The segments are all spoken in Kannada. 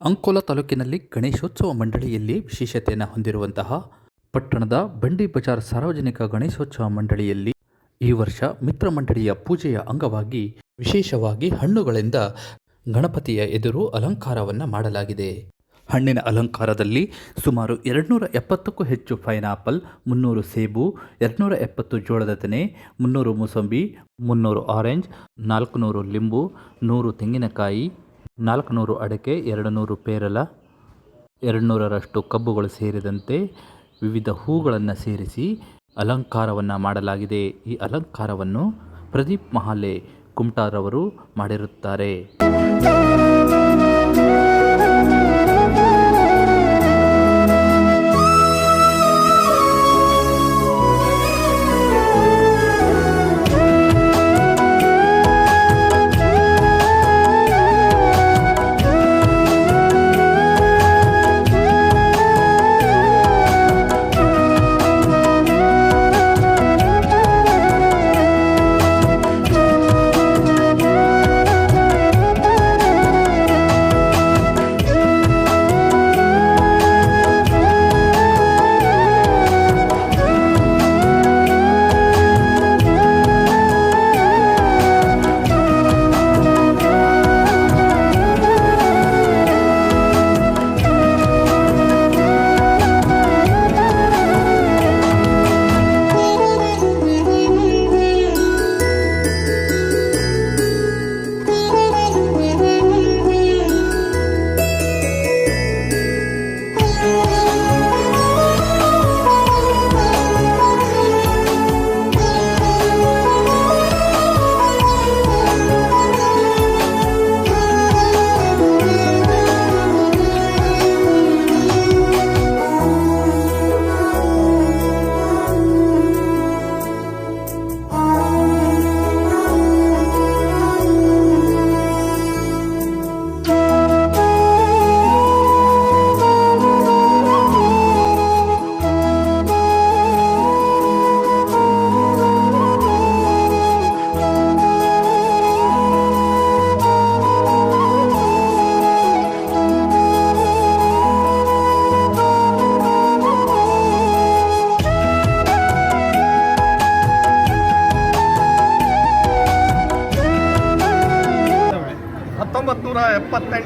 ಅಂಕೋಲಾ ತಾಲೂಕಿನಲ್ಲಿ ಗಣೇಶೋತ್ಸವ ಮಂಡಳಿಯಲ್ಲಿ ವಿಶೇಷತೆಯನ್ನು ಹೊಂದಿರುವಂತಹ ಪಟ್ಟಣದ ಬಂಡಿ ಬಜಾರ್ ಸಾರ್ವಜನಿಕ ಗಣೇಶೋತ್ಸವ ಮಂಡಳಿಯಲ್ಲಿ ಈ ವರ್ಷ ಮಿತ್ರ ಮಂಡಳಿಯ ಪೂಜೆಯ ಅಂಗವಾಗಿ ವಿಶೇಷವಾಗಿ ಹಣ್ಣುಗಳಿಂದ ಗಣಪತಿಯ ಎದುರು ಅಲಂಕಾರವನ್ನು ಮಾಡಲಾಗಿದೆ. ಹಣ್ಣಿನ ಅಲಂಕಾರದಲ್ಲಿ ಸುಮಾರು 270ಕ್ಕೂ ಹೆಚ್ಚು ಪೈನಾಪಲ್, 300 ಸೇಬು, 270 ಜೋಳದ ತೆನೆ, 300 ಮೂಸಂಬಿ, 300 ಆರೆಂಜ್, 400 ಲಿಂಬು, 100 ತೆಂಗಿನಕಾಯಿ, 400 ಅಡಿಕೆ, 200 ಪೇರಲ, 200ರಷ್ಟು ಕಬ್ಬುಗಳು ಸೇರಿದಂತೆ ವಿವಿಧ ಹೂಗಳನ್ನು ಸೇರಿಸಿ ಅಲಂಕಾರವನ್ನು ಮಾಡಲಾಗಿದೆ. ಈ ಅಲಂಕಾರವನ್ನು ಪ್ರದೀಪ್ ಮಹಾಲೆ ಕುಮಟಾರವರು ಮಾಡಿರುತ್ತಾರೆ.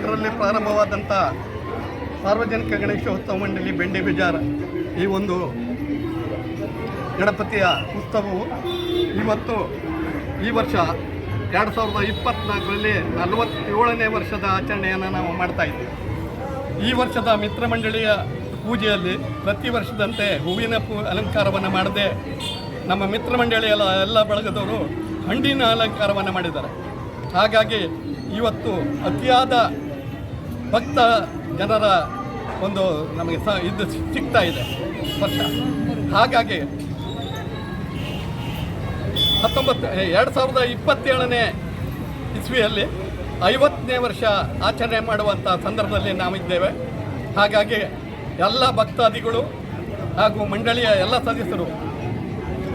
ರಲ್ಲಿ ಪ್ರಾರಂಭವಾದಂಥ ಸಾರ್ವಜನಿಕ ಗಣೇಶೋತ್ಸವ ಮಂಡಳಿ ಬೆಂಡಿ ಬಜಾರ್ ಈ ಒಂದು ಗಣಪತಿಯ ಉತ್ಸವವು ಇವತ್ತು ಈ ವರ್ಷ 2024ರಲ್ಲಿ 47ನೇ ವರ್ಷದ ಆಚರಣೆಯನ್ನು ನಾವು ಮಾಡ್ತಾ ಇದ್ದೀವಿ. ಈ ವರ್ಷದ ಮಿತ್ರ ಮಂಡಳಿಯ ಪೂಜೆಯಲ್ಲಿ ಪ್ರತಿ ವರ್ಷದಂತೆ ಹೂವಿನ ಅಲಂಕಾರವನ್ನು ಮಾಡದೆ ನಮ್ಮ ಮಿತ್ರ ಮಂಡಳಿಯ ಎಲ್ಲ ಬಳಗದವರು ಹಣ್ಣಿನ ಅಲಂಕಾರವನ್ನು ಮಾಡಿದ್ದಾರೆ. ಹಾಗಾಗಿ ಇವತ್ತು ಅತಿಯಾದ ಭಕ್ತ ಜನರ ಒಂದು ನಮಗೆ ಇದು ಸಿಗ್ತಾ ಇದೆ ವರ್ಷ. ಹಾಗಾಗಿ 2027ನೇ ಇಸ್ವಿಯಲ್ಲಿ 50ನೇ ವರ್ಷ ಆಚರಣೆ ಮಾಡುವಂಥ ಸಂದರ್ಭದಲ್ಲಿ ನಾವಿದ್ದೇವೆ. ಹಾಗಾಗಿ ಎಲ್ಲ ಭಕ್ತಾದಿಗಳು ಹಾಗೂ ಮಂಡಳಿಯ ಎಲ್ಲ ಸದಸ್ಯರು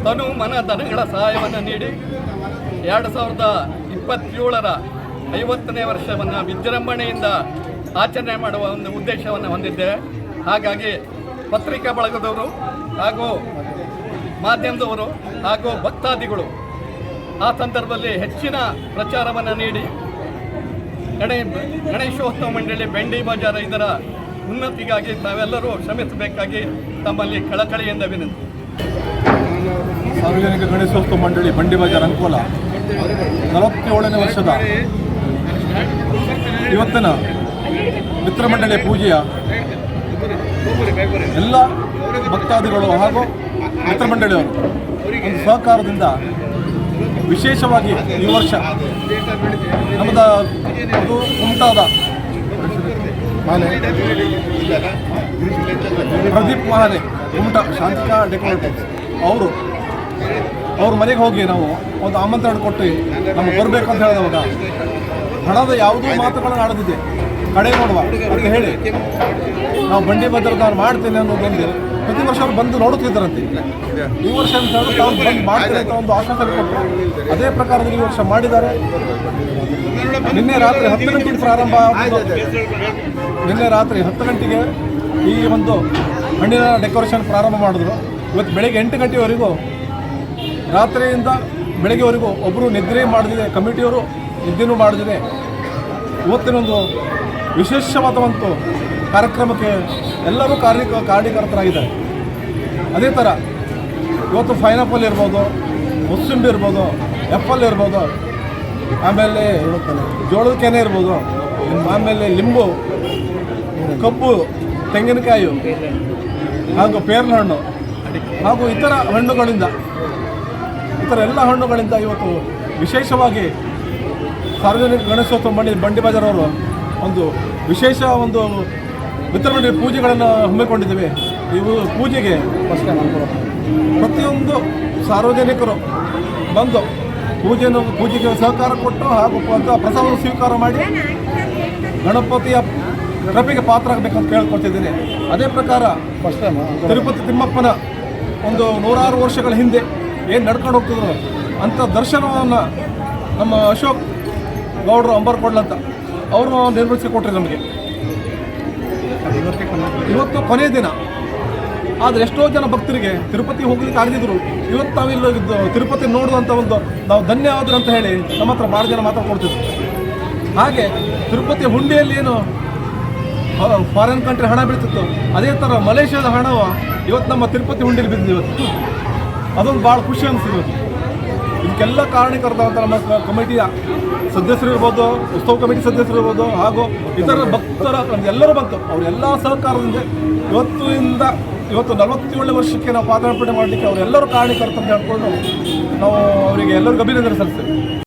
ತನು ಮನ ಧನಗಳ ಸಹಾಯವನ್ನು ನೀಡಿ 2027ರ 50ನೇ ವರ್ಷವನ್ನು ವಿಜೃಂಭಣೆಯಿಂದ ಆಚರಣೆ ಮಾಡುವ ಒಂದು ಉದ್ದೇಶವನ್ನು ಹೊಂದಿದ್ದೇವೆ. ಹಾಗಾಗಿ ಪತ್ರಿಕಾ ಬಳಗದವರು ಹಾಗೂ ಮಾಧ್ಯಮದವರು ಹಾಗೂ ಭಕ್ತಾದಿಗಳು ಆ ಸಂದರ್ಭದಲ್ಲಿ ಹೆಚ್ಚಿನ ಪ್ರಚಾರವನ್ನು ನೀಡಿ ಗಣೇಶೋತ್ಸವ ಮಂಡಳಿ ಬೆಂಡಿ ಬಜಾರ್ ಇದರ ಉನ್ನತಿಗಾಗಿ ತಾವೆಲ್ಲರೂ ಶ್ರಮಿಸಬೇಕಾಗಿ ತಮ್ಮಲ್ಲಿ ಕಳಕಳಿಯಿಂದ ವಿನಂತಿ. ಸಾರ್ವಜನಿಕ ಗಣೇಶೋತ್ಸವ ಮಂಡಳಿ ಬಂಡಿ ಬಜಾರ್ ಅಂಕೋಲಾ 47ನೇ ವರ್ಷದ ಇವತ್ತಿನ ಮಿತ್ರ ಮಂಡಳಿಯ ಪೂಜೆಯ ಎಲ್ಲ ಭಕ್ತಾದಿಗಳು ಹಾಗೂ ಮಿತ್ರ ಮಂಡಳಿಯವರು ಒಂದು ಸಹಕಾರದಿಂದ ವಿಶೇಷವಾಗಿ ಈ ವರ್ಷ ನಮ್ಮದು ಅದು ಕುಮಟಾದ ಪ್ರದೀಪ್ ಮಹಾಲೆ ಕುಮಟಾ ಶಾಂತಿಕಾ ಡೆಕೋರೇಟರ್ಸ್ ಅವ್ರ ಮನೆಗೆ ಹೋಗಿ ನಾವು ಒಂದು ಆಮಂತ್ರಣ ಕೊಟ್ಟು ನಮಗೆ ಬರಬೇಕು ಅಂತ ಹೇಳಿದವಾಗ ಹಣದ ಯಾವುದೂ ಮಾತುಗಳನ್ನು ಆಡೋದಿದೆ ಕಡೆ ನೋಡುವ ಅಂತ ಹೇಳಿ ನಾವು ಬಂಡಿ ಬಜಾರ್ ಮಾಡ್ತೇನೆ ಅನ್ನೋದೊಂದು ಪ್ರತಿ ವರ್ಷ ಅವ್ರು ಬಂದು ನೋಡುತ್ತಿದ್ದಾರಂತೆ. ಈ ವರ್ಷ ಅಂತ ಹೇಳಿದ್ರೆ ತಾವು ಬಂದು ಮಾಡ್ತಾರೆ ಅಂತ ಒಂದು ಆಶ್ವಾಸನೆ ಕೊಟ್ಟರು. ಅದೇ ಪ್ರಕಾರದಲ್ಲಿ ಈ ವರ್ಷ ಮಾಡಿದ್ದಾರೆ. ನಿನ್ನೆ ರಾತ್ರಿ 10 ಗಂಟೆಗೆ ಪ್ರಾರಂಭ ನಿನ್ನೆ ರಾತ್ರಿ 10 ಗಂಟೆಗೆ ಈ ಒಂದು ಹಣ್ಣಿನ ಡೆಕೋರೇಷನ್ ಪ್ರಾರಂಭ ಮಾಡಿದ್ರು. ಇವತ್ತು ಬೆಳಗ್ಗೆ 8 ಗಂಟೆವರೆಗೂ ರಾತ್ರಿಯಿಂದ ಬೆಳಗ್ಗೆವರೆಗೂ ಒಬ್ಬರು ನಿದ್ರೆ ಮಾಡದಿದೆ, ಕಮಿಟಿಯವರು ನಿದ್ದೆನೂ ಮಾಡದಿದೆ. ಇವತ್ತಿನೊಂದು ವಿಶೇಷವಾದ ಒಂದು ಕಾರ್ಯಕ್ರಮಕ್ಕೆ ಎಲ್ಲರೂ ಕಾರ್ಯಕರ್ತರಾಗಿದ್ದಾರೆ. ಅದೇ ಥರ ಇವತ್ತು ಪೈನಾಪಲ್ ಇರ್ಬೋದು, ಮುಸ್ಸಂಬಿ ಇರ್ಬೋದು, ಆ್ಯಪಲ್ ಇರ್ಬೋದು, ಆಮೇಲೆ ಜೋಳದ ಕೆನೆ ಇರ್ಬೋದು, ಆಮೇಲೆ ಲಿಂಬು, ಕಬ್ಬು, ತೆಂಗಿನಕಾಯಿ ಹಾಗೂ ಪೇರ್ಲ ಹಣ್ಣು ಹಾಗೂ ಇತರ ಹಣ್ಣುಗಳಿಂದ ಎಲ್ಲ ಹಣ್ಣುಗಳಿಂದ ಇವತ್ತು ವಿಶೇಷವಾಗಿ ಸಾರ್ವಜನಿಕ ಗಣೇಶೋತ್ಸವ ಬಂಡಿ ಬಜಾರ್ ಅವರು ಒಂದು ವಿಶೇಷ ಒಂದು ಮಿತ್ರಮಂಡಳಿ ಪೂಜೆಗಳನ್ನು ಹಮ್ಮಿಕೊಂಡಿದ್ದೇವೆ. ಇವು ಪೂಜೆಗೆ ಪ್ರತಿಯೊಂದು ಸಾರ್ವಜನಿಕರು ಬಂದು ಪೂಜೆಗೆ ಸಹಕಾರ ಕೊಟ್ಟು ಹಾಗೂ ಪ್ರಸಾದ ಸ್ವೀಕಾರ ಮಾಡಿ ಗಣಪತಿಯ ಕೃಪೆಗೆ ಪಾತ್ರ ಆಗಬೇಕಂತ ಕೇಳ್ಕೊತಿದ್ದೀನಿ. ಅದೇ ಪ್ರಕಾರ ತಿರುಪತಿ ತಿಮ್ಮಪ್ಪನ ಒಂದು 106 ವರ್ಷಗಳ ಹಿಂದೆ ಏನು ನಡ್ಕೊಂಡು ಹೋಗ್ತಿದ್ರು ಅಂಥ ದರ್ಶನವನ್ನು ನಮ್ಮ ಅಶೋಕ್ ಗೌಡರು ಅಂಬರ್ಕೊಡ್ಲಂತ ಅವರು ನಿರ್ಮಿಸಿಕೊಟ್ರೆ ನಮಗೆ. ಇವತ್ತು ಕೊನೆಯ ದಿನ. ಆದರೆ ಎಷ್ಟೋ ಜನ ಭಕ್ತರಿಗೆ ತಿರುಪತಿ ಹೋಗ್ಲಿಕ್ಕೆ ಆಗದಿದ್ರು ಇವತ್ತು ನಾವಿಲ್ಲ ತಿರುಪತಿ ನೋಡುವಂಥ ಒಂದು ನಾವು ಧನ್ಯ ಆದ್ರು ಅಂತ ಹೇಳಿ ನಮ್ಮ ಹತ್ರ ಭಾಳ ಜನ ಮಾತಾಡ್ಕೊಡ್ತಿದ್ರು. ಹಾಗೆ ತಿರುಪತಿ ಹುಂಡಿಯಲ್ಲಿ ಏನು ಫಾರಿನ್ ಕಂಟ್ರಿ ಹಣ ಬೀಳ್ತಿತ್ತು, ಅದೇ ಥರ ಮಲೇಷ್ಯಾದ ಹಣವು ಇವತ್ತು ನಮ್ಮ ತಿರುಪತಿ ಹುಂಡಿಯಲ್ಲಿ ಬಿದ್ದಿದೆ. ಇವತ್ತು ಅದೊಂದು ಭಾಳ ಖುಷಿ ಅನಿಸ್ತಿದೆ. ಇದಕ್ಕೆಲ್ಲ ಕಾರಣಕರ್ತವಂಥ ನಮ್ಮ ಕಮಿಟಿಯ ಸದಸ್ಯರು ಇರ್ಬೋದು, ಉತ್ಸವ ಕಮಿಟಿ ಸದಸ್ಯರು ಇರ್ಬೋದು, ಹಾಗೂ ಇತರ ಭಕ್ತರ ಎಲ್ಲರೂ ಬಂತು. ಅವರೆಲ್ಲ ಸಹಕಾರದಿಂದ ಇವತ್ತು 47 ವರ್ಷಕ್ಕೆ ನಾವು ಪಾದಾರ್ಪಣೆ ಮಾಡಲಿಕ್ಕೆ ಅವರೆಲ್ಲರೂ ಕಾರಣಕರ್ತಂತ ಹೇಳ್ಕೊಂಡು ನಾವು ಅವರಿಗೆ ಎಲ್ಲರಿಗೂ ಅಭಿನಂದನೆ ಸಲ್ಲಿಸ್ತೇವೆ.